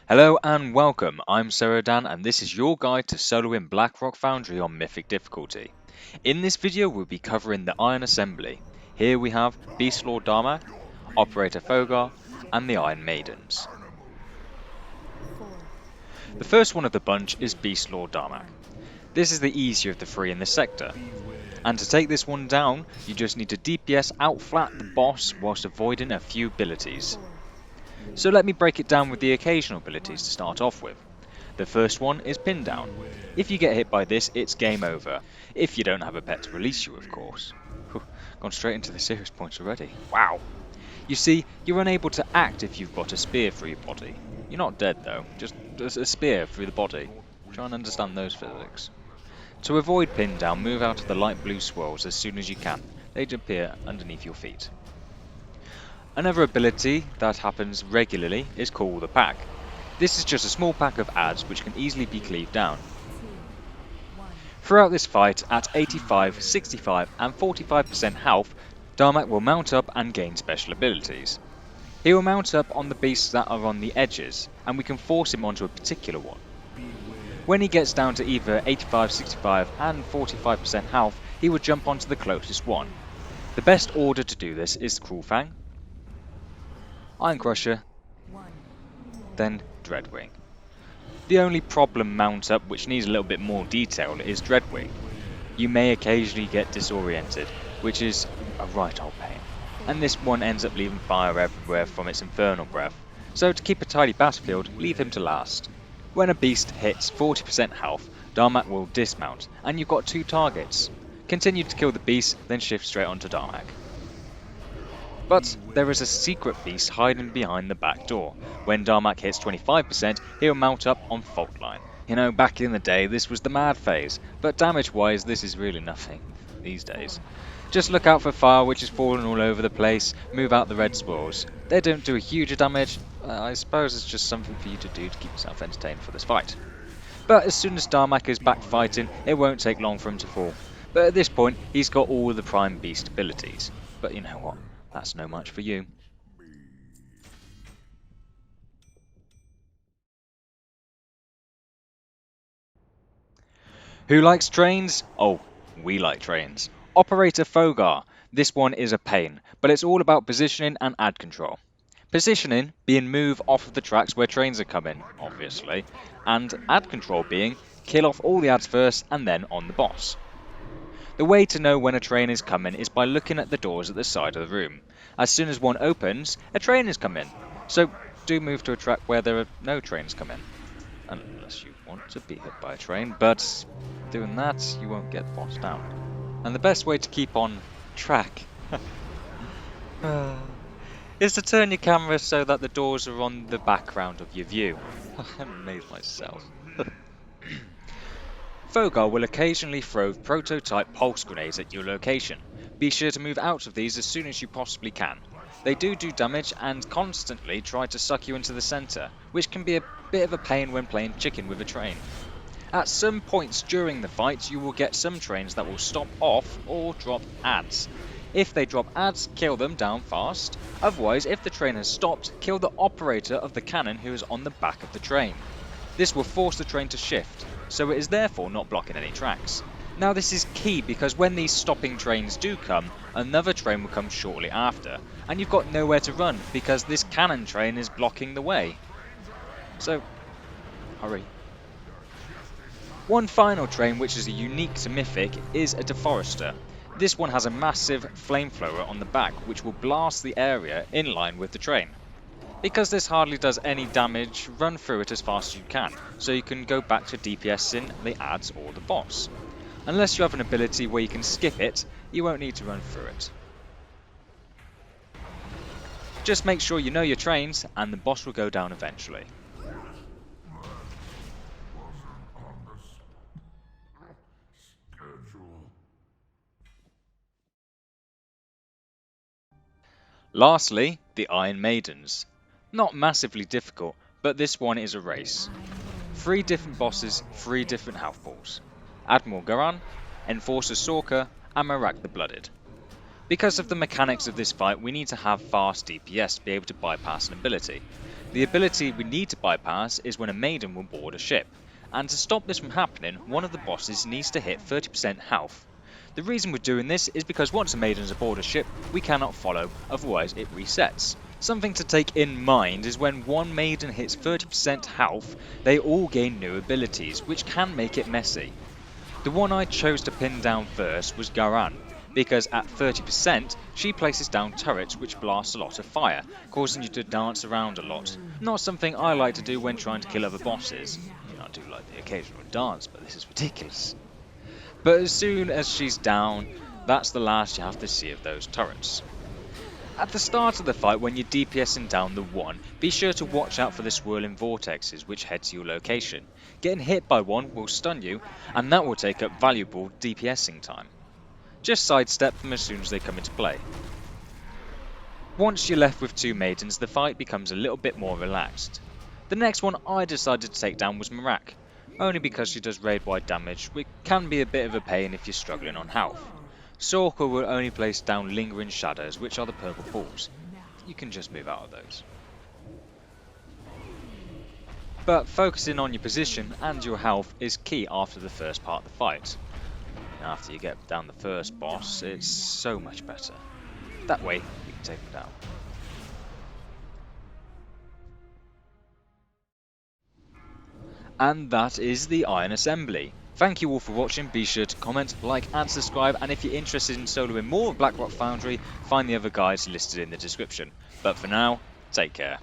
Hello and welcome, I'm SerroDan and this is your guide to solo in Blackrock Foundry on Mythic difficulty. In this video we'll be covering the Iron Assembly. Here we have Beastlord Darmac, Operator Thogar and the Iron Maidens. The first one of the bunch is Beastlord Darmac. This is the easier of the three in this sector. And to take this one down, you just need to DPS outflat the boss whilst avoiding a few abilities. So let me break it down with the occasional abilities to start off with. The first one is Pin Down. If you get hit by this, it's game over. If you don't have a pet to release you, of course. Gone straight into the serious points already. Wow. You see, you're unable to act if you've got a spear through your body. You're not dead though, just a spear through the body. Try and understand those physics. To avoid Pin Down, move out of the light blue swirls as soon as you can. They appear underneath your feet. Another ability that happens regularly is Call the Pack. This is just a small pack of adds which can easily be cleaved down. Throughout this fight, at 85, 65 and 45% health, Darmac will mount up and gain special abilities. He will mount up on the beasts that are on the edges, and we can force him onto a particular one. When he gets down to either 85, 65 and 45% health, he will jump onto the closest one. The best order to do this is Cruel Fang, Iron Crusher, then Dreadwing. The only problem mount up which needs a little bit more detail is Dreadwing. You may occasionally get disoriented, which is a right old pain, and this one ends up leaving fire everywhere from its infernal breath, so to keep a tidy battlefield, leave him to last. When a beast hits 40% health, Darmac will dismount, and you've got two targets. Continue to kill the beast, then shift straight onto Darmac. But there is a secret beast hiding behind the back door. When Darmac hits 25%, he'll mount up on Fault Line. You know, back in the day this was the mad phase, but damage wise this is really nothing these days. Just look out for fire which is falling all over the place, move out the red spores. They don't do a huge damage, I suppose it's just something for you to do to keep yourself entertained for this fight. But as soon as Darmac is back fighting, it won't take long for him to fall. But at this point he's got all the prime beast abilities. But you know what? That's no much for you. Who likes trains? Oh, we like trains. Operator Thogar. This one is a pain, but it's all about positioning and ad control. Positioning being move off of the tracks where trains are coming, obviously, and ad control being kill off all the ads first and then on the boss. The way to know when a train is coming is by looking at the doors at the side of the room. As soon as one opens, a train is coming. So do move to a track where there are no trains coming. Unless you want to be hit by a train, but doing that you won't get bossed down. And the best way to keep on track is to turn your camera so that the doors are on the background of your view. I made myself. Thogar will occasionally throw prototype pulse grenades at your location. Be sure to move out of these as soon as you possibly can. They do damage and constantly try to suck you into the centre, which can be a bit of a pain when playing chicken with a train. At some points during the fight you will get some trains that will stop off or drop ads. If they drop ads, kill them down fast. Otherwise, if the train has stopped, kill the operator of the cannon who is on the back of the train. This will force the train to shift, so it is therefore not blocking any tracks. Now this is key because when these stopping trains do come, another train will come shortly after, and you've got nowhere to run because this cannon train is blocking the way. So, hurry. One final train which is unique to Mythic is a Deforester. This one has a massive flamethrower on the back which will blast the area in line with the train. Because this hardly does any damage, run through it as fast as you can, so you can go back to DPSing the ads or the boss. Unless you have an ability where you can skip it, you won't need to run through it. Just make sure you know your trains, and the boss will go down eventually. Lastly, the Iron Maidens. Not massively difficult, but this one is a race. 3 different bosses, 3 different health pools. Admiral Garan, Enforcer Sorka, and Marak the Blooded. Because of the mechanics of this fight, we need to have fast DPS to be able to bypass an ability. The ability we need to bypass is when a maiden will board a ship, and to stop this from happening, one of the bosses needs to hit 30% health. The reason we're doing this is because once a maiden is aboard a ship, we cannot follow, otherwise it resets. Something to take in mind is when one maiden hits 30% health, they all gain new abilities, which can make it messy. The one I chose to pin down first was Garan, because at 30% she places down turrets which blast a lot of fire, causing you to dance around a lot. Not something I like to do when trying to kill other bosses. I do like the occasional dance, but this is ridiculous. But as soon as she's down, that's the last you have to see of those turrets. At the start of the fight, when you're DPSing down the one, be sure to watch out for the swirling vortexes which head to your location. Getting hit by one will stun you, and that will take up valuable DPSing time. Just sidestep them as soon as they come into play. Once you're left with two maidens, the fight becomes a little bit more relaxed. The next one I decided to take down was Marak, only because she does raid-wide damage, which can be a bit of a pain if you're struggling on health. Sorka will only place down lingering shadows, which are the purple pools. You can just move out of those. But focusing on your position and your health is key after the first part of the fight. After you get down the first boss, it's so much better. That way, you can take them down. And that is the Iron Assembly. Thank you all for watching. Be sure to comment, like and subscribe, and if you're interested in soloing more of Blackrock Foundry, find the other guides listed in the description. But for now, take care.